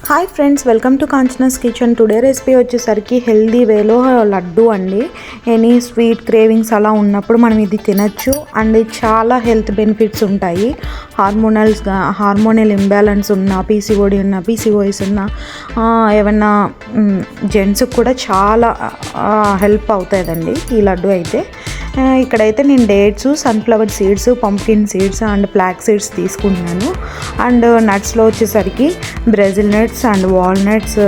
Hi friends, welcome to Kanchana's kitchen. Today recipe వచ్చేసరికి healthy వేలో లడ్డు అండి. ఎనీ స్వీట్ క్రేవింగ్స్ అలా ఉన్నప్పుడు మనం ఇది తినచ్చు అండ్ చాలా హెల్త్ బెనిఫిట్స్ ఉంటాయి. హార్మోనల్ ఇంబ్యాలెన్స్ ఉన్న, పీసీఓడి ఉన్న, పీసీఓఎస్ ఉన్న ఏమన్నా జెంట్స్కి కూడా చాలా హెల్ప్ అవుతుందండి ఈ లడ్డు అయితే. ఇక్కడైతే నేను dates, sunflower seeds, pumpkin seeds and flax seeds తీసుకుంటున్నాను. అండ్ నట్స్లో వచ్చేసరికి బ్రెజిల్ నట్స్ అండ్ వాల్నట్స్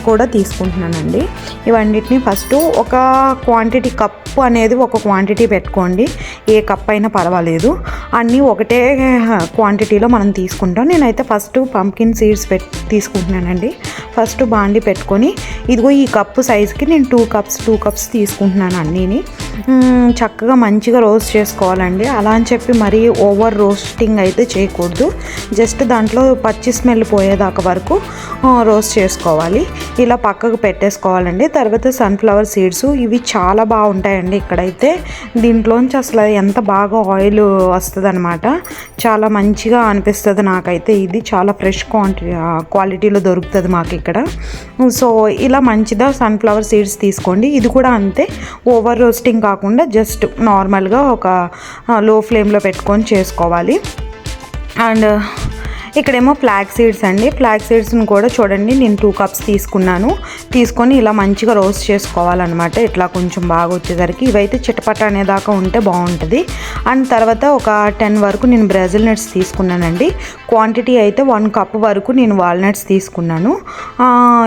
కూడా తీసుకుంటున్నానండి. ఇవన్నిటిని ఫస్ట్ ఒక క్వాంటిటీ, కప్పు అనేది ఒక క్వాంటిటీ పెట్టుకోండి. ఏ కప్ అయినా పర్వాలేదు, అన్నీ ఒకటే క్వాంటిటీలో మనం తీసుకుంటాం. నేనైతే ఫస్ట్ పంప్కిన్ సీడ్స్ తీసుకుంటున్నానండి. ఫస్ట్ బాండి పెట్టుకొని, ఇదిగో ఈ కప్పు సైజుకి నేను 2 కప్స్ తీసుకుంటున్నాను. అన్నీని చక్కగా మంచిగా రోస్ట్ చేసుకోవాలండి. అలా అని చెప్పి మరీ ఓవర్ రోస్టింగ్ అయితే చేయకూడదు. జస్ట్ దాంట్లో పచ్చి స్మెల్ పోయేదాకా వరకు రోస్ట్ చేసుకోవాలి. ఇలా పక్కకు పెట్టేసుకోవాలండి. తర్వాత సన్ఫ్లవర్ సీడ్స్, ఇవి చాలా బాగుంటాయండి. ఇక్కడైతే దీంట్లోంచి అసలు ఎంత బాగా ఆయిల్ వస్తుంది అనమాట. చాలా మంచిగా అనిపిస్తుంది నాకైతే. ఇది చాలా ఫ్రెష్ క్వాలిటీలో దొరుకుతుంది మాకు ఇక్కడ. సో ఇలా మంచిగా సన్ఫ్లవర్ సీడ్స్ తీసుకోండి. ఇది కూడా అంతే, ఓవర్ రోస్టింగ్ కాకుండా జస్ట్ నార్మల్గా ఒక లో ఫ్లేమ్లో పెట్టుకొని చేసుకోవాలి. అండ్ ఇక్కడేమో ఫ్లాక్ సీడ్స్ అండి. ఫ్లాక్ సీడ్స్ని కూడా చూడండి, నేను 2 కప్స్ తీసుకున్నాను. తీసుకొని ఇలా మంచిగా రోస్ట్ చేసుకోవాలన్నమాట. ఇట్లా కొంచెం బాగా వచ్చేసరికి ఇవైతే చిటపట అనేదాకా ఉంటే బాగుంటుంది. అండ్ తర్వాత ఒక 10 వరకు నేను బ్రెజిల్ నట్స్ తీసుకున్నానండి. క్వాంటిటీ అయితే 1 కప్ వరకు నేను వాల్నట్స్ తీసుకున్నాను.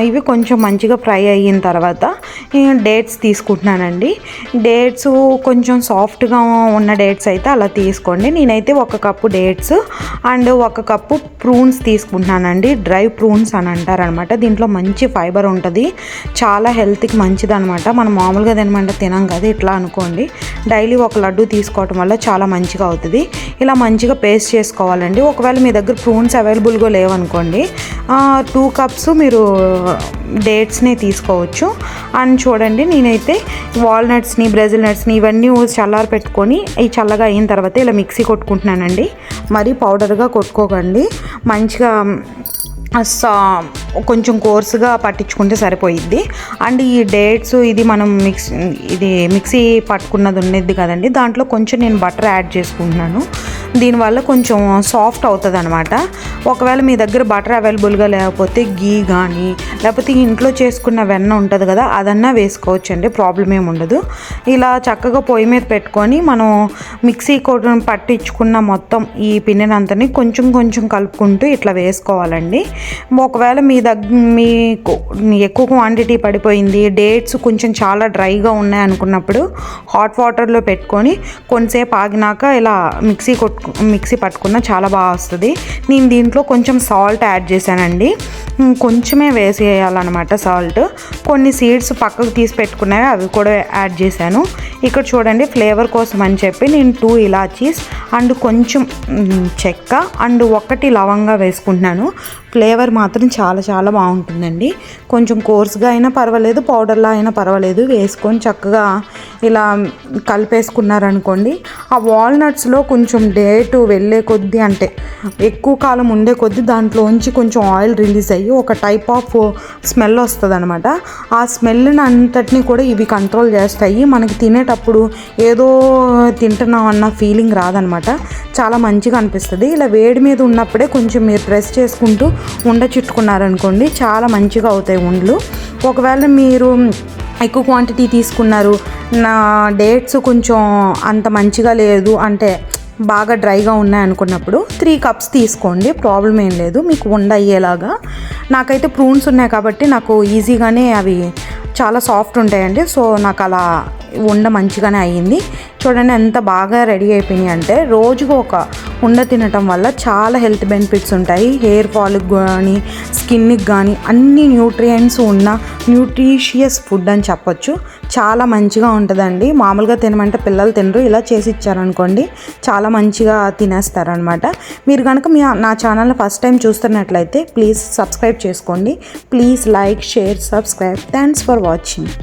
ఇవి కొంచెం మంచిగా ఫ్రై అయిన తర్వాత డేట్స్ తీసుకుంటున్నానండి. డేట్స్ కొంచెం సాఫ్ట్గా ఉన్న డేట్స్ అయితే అలా తీసుకోండి. నేనైతే 1 cup dates and 1 cup prunes తీసుకుంటున్నానండి. డ్రై ప్రూన్స్ అని అంటారనమాట. దీంట్లో మంచి ఫైబర్ ఉంటుంది, చాలా హెల్త్కి మంచిది అనమాట. మనం మామూలుగా తినం కదా, ఇట్లా అనుకోండి. డైలీ ఒక లడ్డు తీసుకోవటం వల్ల చాలా మంచిగా అవుతుంది. ఇలా మంచిగా పేస్ట్ చేసుకోవాలండి. ఒకవేళ మీ దగ్గర ప్రూన్స్ అవైలబుల్గా లేవనుకోండి, 2 కప్స్ మీరు డేట్స్ని తీసుకోవచ్చు. అండ్ చూడండి, నేనైతే వాల్నట్స్ని, బ్రెజిల్ నట్స్ని ఇవన్నీ చల్లారి పెట్టుకొని, ఈ చల్లగా అయిన తర్వాత ఇలా మిక్సీ కొట్టుకుంటున్నానండి. మరీ పౌడర్గా కొట్టుకోకండి, మంచిగా కొంచెం కోర్సుగా పట్టించుకుంటే సరిపోయిద్ది. అండ్ ఈ డేట్స్ ఇది మనం మిక్సీ పట్టుకున్నది ఉన్నది కదండి, దాంట్లో కొంచెం నేను బటర్ యాడ్ చేసుకుంటున్నాను. దీనివల్ల కొంచెం సాఫ్ట్ అవుతుంది అనమాట. ఒకవేళ మీ దగ్గర బటర్ అవైలబుల్గా లేకపోతే గీ కానీ, లేకపోతే ఇంట్లో చేసుకున్న వెన్న ఉంటుంది కదా, అదన్నా వేసుకోవచ్చు అండి, ప్రాబ్లం ఏమి ఉండదు. ఇలా చక్కగా పొయ్యి మీద పెట్టుకొని మనం మిక్సీ పట్టించుకున్న మొత్తం ఈ పిండినంతని కొంచెం కొంచెం కలుపుకుంటూ ఇట్లా వేసుకోవాలండి. ఒకవేళ మీకు ఎక్కువ క్వాంటిటీ పడిపోయింది, డేట్స్ కొంచెం చాలా డ్రైగా ఉన్నాయి అనుకున్నప్పుడు హాట్ వాటర్లో పెట్టుకొని కొంచెంసేపు ఆగినాక ఇలా మిక్సీ పట్టుకున్న చాలా బాగా వస్తుంది. నేను దీంట్లో కొంచెం సాల్ట్ యాడ్ చేశానండి. కొంచెమే వేసేయాలన్నమాట సాల్ట్. కొన్ని సీడ్స్ పక్కకు తీసి పెట్టుకున్నాయి, అవి కూడా యాడ్ చేశాను. ఇక్కడ చూడండి, ఫ్లేవర్ కోసం అని చెప్పి నేను 2 ఇలాచీస్ అండ్ కొంచెం చెక్క అండ్ 1 లవంగా వేసుకుంటున్నాను. ఫ్లేవర్ మాత్రం చాలా చాలా బాగుంటుందండి. కొంచెం కోర్స్గా అయినా పర్వాలేదు, పౌడర్లా అయినా పర్వాలేదు, వేసుకొని చక్కగా ఇలా కలిపేసుకున్నారనుకోండి. ఆ వాల్నట్స్లో కొంచెం డేటు వెళ్ళే కొద్దీ, అంటే ఎక్కువ కాలం ఉండే కొద్దీ దాంట్లోంచి కొంచెం ఆయిల్ రిలీజ్ అయ్యి ఒక టైప్ ఆఫ్ స్మెల్ వస్తుంది అనమాట. ఆ స్మెల్ని అంతటినీ కూడా ఇవి కంట్రోల్ చేస్తాయి. మనకి తినేటప్పుడు ఏదో తింటున్నాం అన్న ఫీలింగ్ రాదనమాట. చాలా మంచిగా అనిపిస్తుంది. ఇలా వేడి మీద ఉన్నప్పుడే కొంచెం మీరు ప్రెస్ చేసుకుంటూ ఉండ చుట్టుకున్నారనుకోండి, చాలా మంచిగా అవుతాయి ఉండలు. ఒకవేళ మీరు ఎక్కువ క్వాంటిటీ తీసుకున్నారు, నా డేట్స్ కొంచెం అంత మంచిగా లేదు అంటే బాగా డ్రైగా ఉన్నాయి అనుకున్నప్పుడు 3 కప్స్ తీసుకోండి, ప్రాబ్లం ఏం లేదు, మీకు ఉండ అయ్యేలాగా. నాకైతే ప్రూన్స్ ఉన్నాయి కాబట్టి నాకు ఈజీగానే అవి చాలా సాఫ్ట్ ఉంటాయండి. సో నాకు అలా ఉండ మంచిగానే అయ్యింది. చూడండి ఎంత బాగా రెడీ అయిపోయినాయి అంటే. రోజుకు ఒక ఉండ తినటం వల్ల చాలా హెల్త్ బెనిఫిట్స్ ఉంటాయి. హెయిర్ ఫాల్కి కానీ, స్కిన్కి కానీ అన్ని న్యూట్రియంట్స్ ఉన్న న్యూట్రిషియస్ ఫుడ్ అని చెప్పొచ్చు. చాలా మంచిగా ఉంటుందండి. మామూలుగా తినమంటే పిల్లలు తినరు, ఇలా చేసి ఇచ్చారనుకోండి చాలా మంచిగా తినేస్తారనమాట. మీరు కనుక నా ఛానల్ని ఫస్ట్ టైం చూస్తున్నట్లయితే ప్లీజ్ సబ్స్క్రైబ్ చేసుకోండి. Please like, share, subscribe. Thanks for watching.